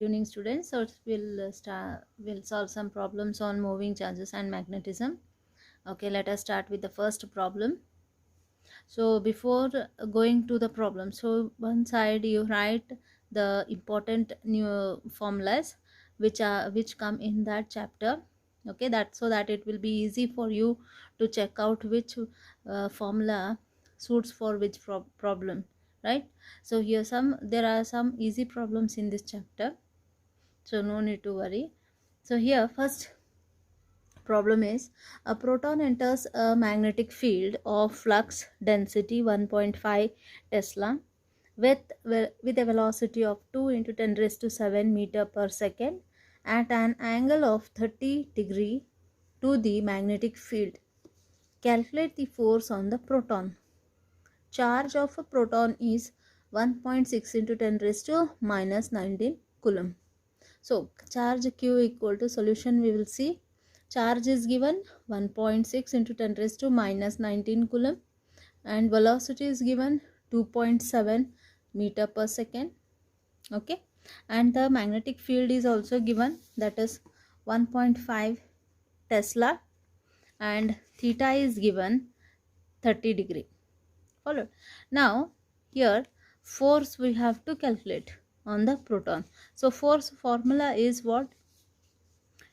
Evening students, so we'll solve some problems on moving charges and magnetism. Okay, let us start with the first problem. So before going to the problem, so one side you write the important new formulas which come in that chapter. Okay, that so that it will be easy for you to check out which formula suits for which problem, right? So here there are some easy problems in this chapter, so no need to worry. So here first problem is, a proton enters a magnetic field of flux density 1.5 Tesla with a velocity of 2 into 10 raised to 7 meter per second at an angle of 30 degree to the magnetic field. Calculate the force on the proton. Charge of a proton is 1.6 into 10 raised to minus 19 coulomb. So charge Q equal to, solution we will see. Charge is given 1.6 into 10 raised to minus 19 coulomb and velocity is given 2.7 meter per second. Okay, and the magnetic field is also given, that is 1.5 Tesla, and theta is given 30 degree. Followed. Now here force we have to calculate on the proton. So force formula is what?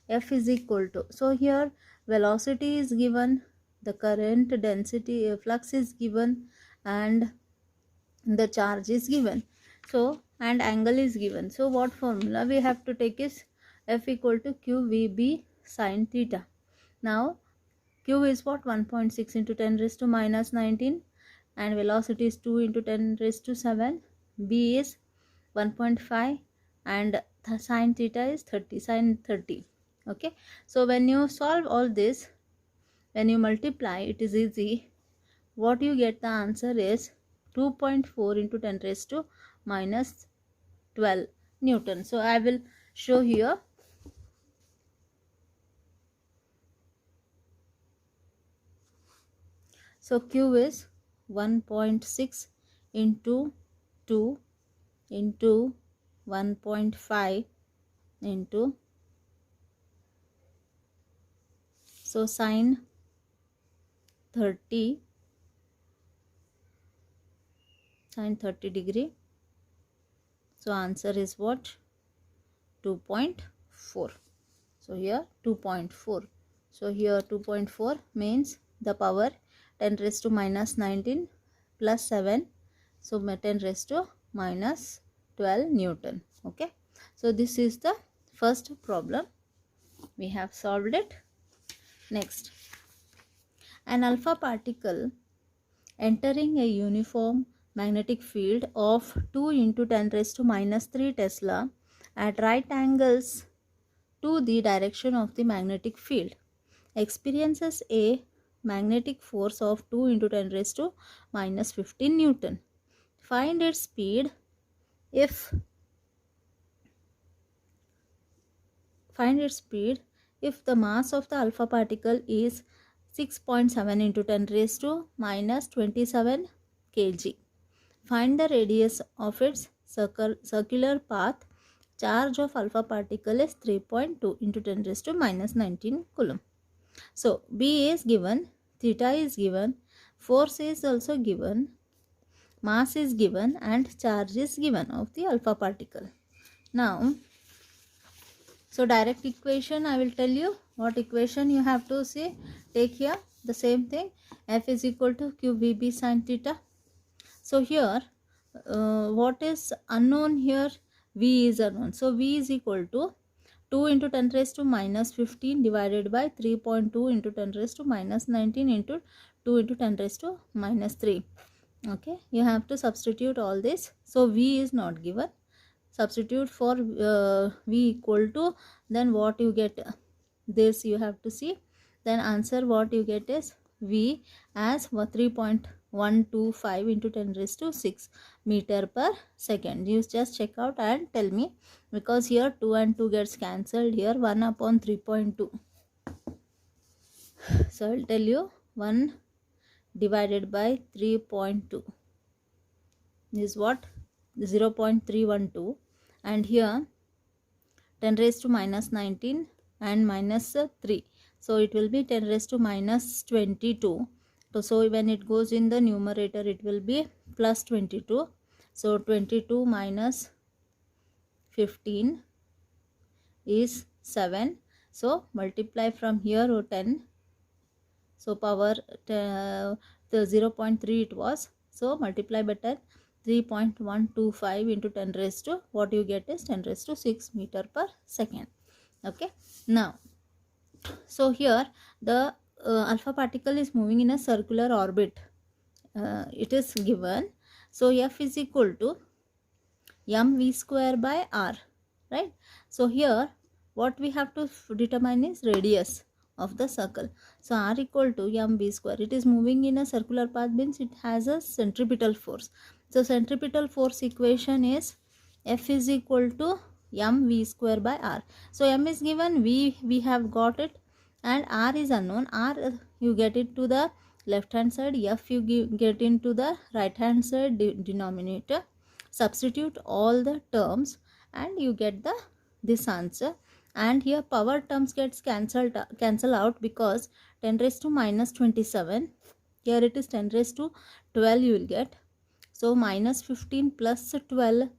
F is equal to, so here velocity is given, the current density flux is given, and the charge is given, so and angle is given. So what formula we have to take is F equal to QVB sin theta. Now Q is what? 1.6 into 10 raised to minus 19, and velocity is 2 into 10 raised to 7. B is 1.5 and the sin theta is 30, sin 30. Okay, so when you solve all this, when you multiply, it is easy. What you get, the answer is 2.4 into 10 raised to minus 12 Newton. So I will show here. So Q is 1.6 into 2 into 1.5 into, so sin 30 degree. So answer is what? 2.4. So here 2.4. So here 2.4 means the power 10 raised to minus 19 plus 7. So 10 raised to minus 12 Newton. Okay. So this is the first problem. We have solved it. Next, an alpha particle entering a uniform magnetic field of 2 into 10 raised to minus 3 Tesla at right angles to the direction of the magnetic field experiences a magnetic force of 2 into 10 raised to minus 15 Newton. Find its speed if the mass of the alpha particle is 6.7 into 10 raised to minus 27 kg. Find the radius of its circular path. Charge of alpha particle is 3.2 into 10 raised to minus 19 coulomb. So B is given, theta is given, force is also given, mass is given, and charge is given of the alpha particle. Now, so direct equation, I will tell you what equation you have to see. Take here the same thing, F is equal to QVB sin theta. So here what is unknown here? V is unknown. So V is equal to 2 into 10 raised to minus 15 divided by 3.2 into 10 raised to minus 19 into 2 into 10 raised to minus 3. Okay, you have to substitute all this. So V is not given. Substitute for V equal to, then what you get, this you have to see. Then answer what you get is V as 3.125 into 10 raised to 6 meter per second. You just check out and tell me, because here 2 and 2 gets cancelled, here 1 upon 3.2. So I'll tell you 1 divided by 3.2 is what? 0.312, and here 10 raised to minus 19 and minus 3. So it will be 10 raised to minus 22. So when it goes in the numerator, it will be plus 22. So 22 minus 15 is 7. So multiply from here or 10. So power the 0.3 it was. So multiply by 10. 3.125 into 10 raised to, what you get is 10 raised to 6 meter per second. Okay. Now, so here the alpha particle is moving in a circular orbit. It is given. So F is equal to mv square by r, right? So here what we have to determine is radius of the circle. So r equal to mv square. It is moving in a circular path, means it has a centripetal force. So centripetal force equation is F is equal to mv square by r. So m is given, we have got it, and r is unknown. R you get it to the left hand side, F you get into the right hand side denominator. Substitute all the terms and you get this answer. And here power terms gets cancel out, because 10 raised to minus 27, here it is 10 raised to 12 you will get. So minus 15 plus 12,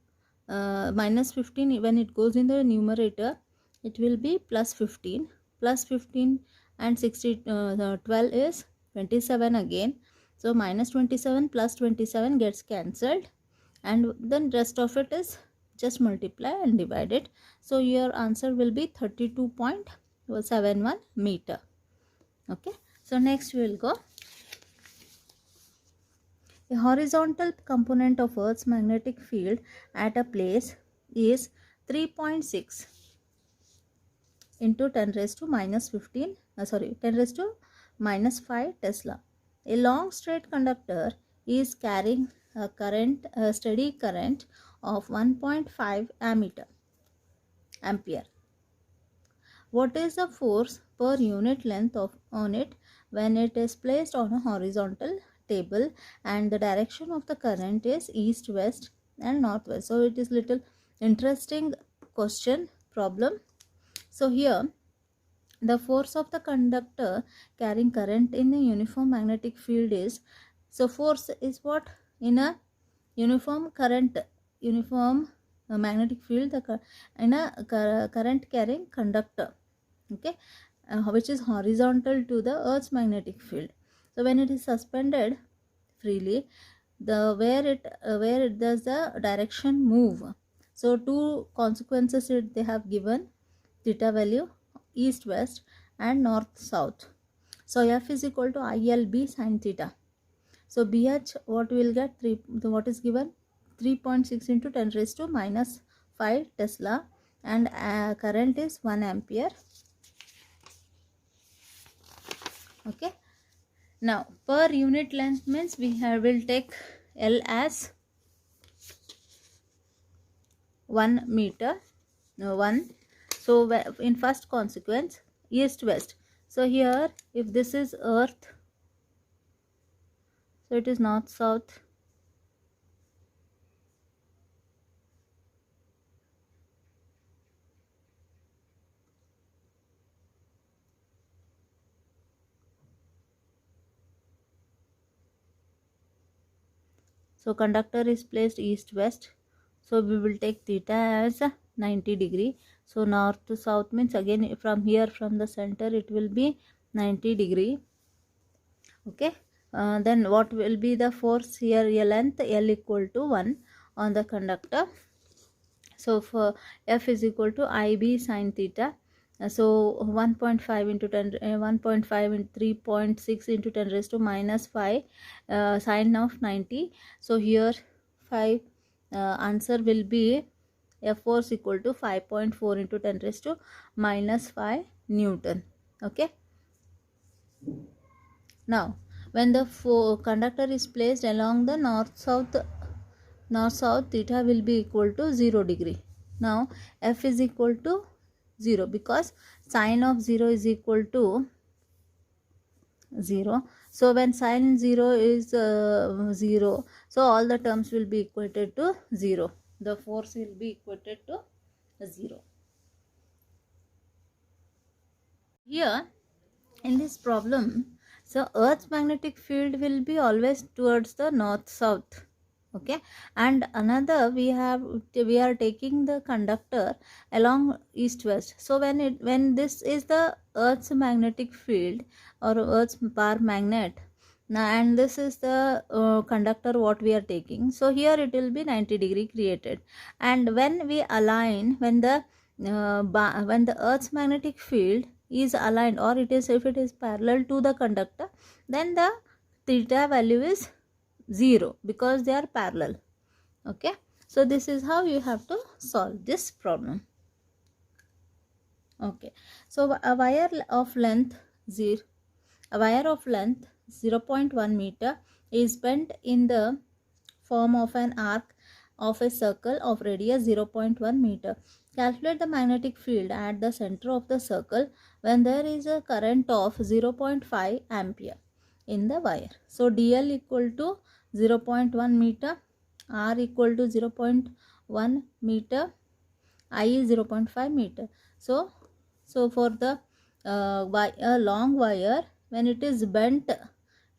minus 15 when it goes in the numerator, it will be plus 15. Plus 15 and 12 is 27 again. So minus 27 plus 27 gets cancelled, and then rest of it is just multiply and divide it. So your answer will be 32.71 meter. Okay. So next we will go. A horizontal component of Earth's magnetic field at a place is 3.6 into 10 raised to minus 15, 10 raised to minus 5 Tesla. A long straight conductor is carrying a steady current of 1.5 ampere. What is the force per unit length on it when it is placed on a horizontal table and the direction of the current is east, west and northwest? So it is little interesting question problem. So here the force of the conductor carrying current in a uniform magnetic field is, so force is what in a uniform magnetic field, in a current carrying conductor, okay, which is horizontal to the Earth's magnetic field. So when it is suspended freely, where it does the direction move. So two consequences they have given: theta value, east west and north south. So F is equal to ILB sin theta. So BH, what we will get, what is given, 3.6 into 10 raised to minus 5 Tesla, and current is 1 ampere. Okay. Now per unit length means we will take L as 1 meter, 1. So in first consequence, east west. So here if this is earth, so it is north south. So conductor is placed east west. So we will take theta as 90 degree. So north to south means again from here, from the center, it will be 90 degree. Okay. Then what will be the force here? Length L equal to 1 on the conductor. So for F is equal to IB sin theta. So 1.5 into 10, 1.5 into 3.6 into 10 raised to minus 5 sine of 90. So here 5 answer will be F force equal to 5.4 into 10 raised to minus 5 Newton. Okay. Now when the conductor is placed along the north south, theta will be equal to 0 degree. Now F is equal to 0, because sine of 0 is equal to 0. So when sine 0 is 0, so all the terms will be equated to 0. The force will be equated to 0. Here in this problem, so earth's magnetic field will be always towards the north south. Okay, and another we are taking the conductor along east west. So when this is the earth's magnetic field or earth's bar magnet now, and this is the conductor what we are taking, so here it will be 90-degree created. And when we align, when the earth's magnetic field is aligned, or it is, if it is parallel to the conductor, then the theta value is 0 because they are parallel. Okay, so this is how you have to solve this problem. Okay, so a wire of length 0.1 meter is bent in the form of an arc of a circle of radius 0.1 meter. Calculate the magnetic field at the center of the circle when there is a current of 0.5 ampere in the wire. So dl equal to 0.1 meter, r equal to 0.1 meter, I is 0.5 meter. So for the a long wire, when it is bent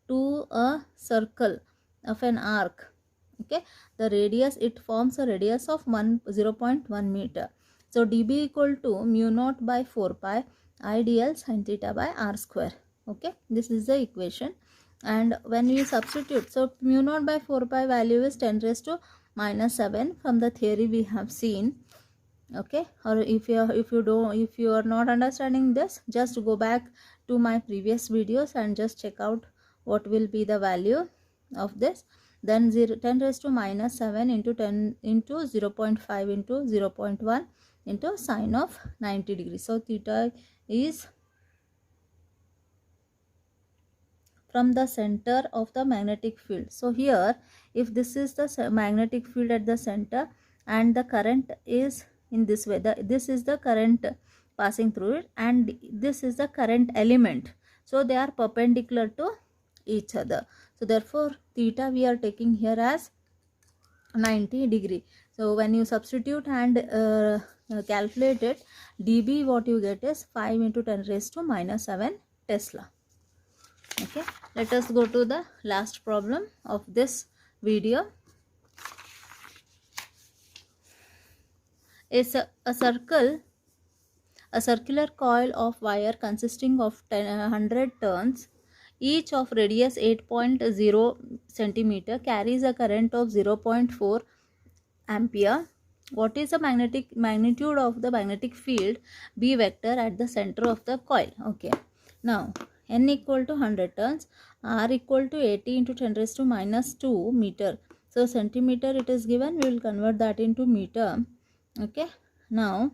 to a circle of an arc, okay, the radius, it forms a radius of 0.1 meter. So dB equal to mu naught by 4 pi I dl sin theta by r square. Okay, this is the equation. And when we substitute, so mu naught by 4 pi value is 10 raised to minus 7 from the theory we have seen. Okay, or if you are not understanding this, just go back to my previous videos and just check out what will be the value of this. Then 10 raised to minus 7 into 10 into 0.5 into 0.1 into sine of 90 degrees. So theta is from the center of the magnetic field. So here, if this is the magnetic field at the center and the current is in this way, this is the current passing through it and this is the current element, so they are perpendicular to each other. So therefore theta we are taking here as 90 degree. So when you substitute and calculate it, dB what you get is 5 into 10 raised to minus 7 Tesla. Okay, let us go to the last problem of this video. Is a circular coil of wire consisting of 100 turns, each of radius 8.0 centimeter, carries a current of 0.4 ampere. What is the magnitude of the magnetic field B vector at the center of the coil? Okay, now n equal to 100 turns, r equal to 80 into 10 raised to minus 2 meter. So centimeter it is given, we will convert that into meter. Okay, now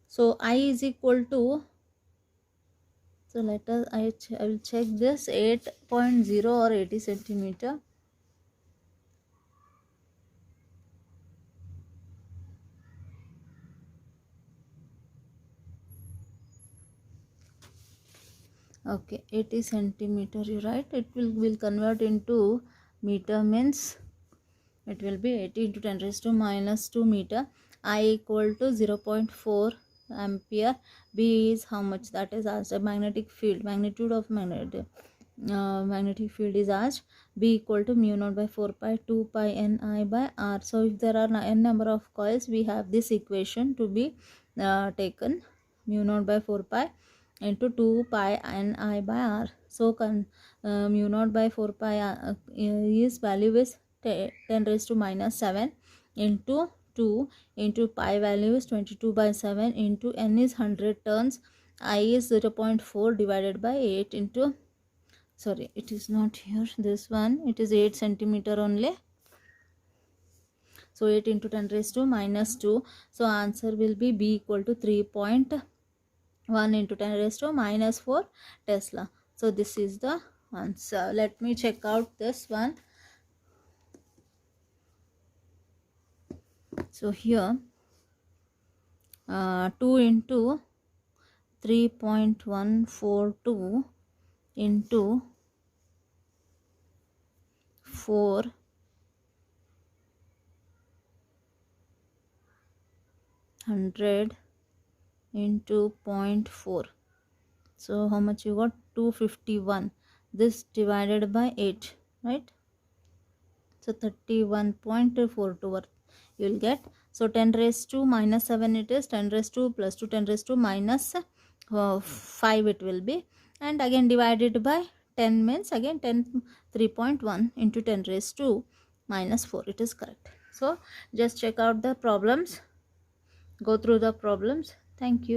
so I is equal to, so let us I will check this, 8.0 or 80 centimeter. Okay, 80 centimeter, you write, it will convert into meter, means it will be 80 into 10 raised to minus 2 meter. I equal to 0.4 ampere. B is how much, that is asked. A magnetic field, magnitude of magnetic field is asked. B equal to mu naught by 4 pi 2 pi Ni by r. So if there are n number of coils, we have this equation to be taken, mu naught by 4 pi into 2 pi Ni by r. So mu naught by 4 pi is value is 10 raised to minus 7 into 2 into pi value is 22 by 7 into n is 100 turns, I is 0.4 divided by 8 into, sorry, it is not here, this one, it is 8 centimeter only. So 8 into 10 raised to minus 2. So answer will be B equal to 3.1 into 10 raised to minus 4 Tesla. So this is the answer. Let me check out this one. So here 2 into 3.142 into 400 into 0.4. So how much you got? 251. This divided by 8, right? So 31.42 you will get. So 10 raised to minus 7 it is, 10 raised to plus 2, 10 raised to minus 5 it will be, and again divided by 10 means again 10, 3.1 into 10 raised to minus 4, it is correct. So just check out the problems, go through the problems. Thank you.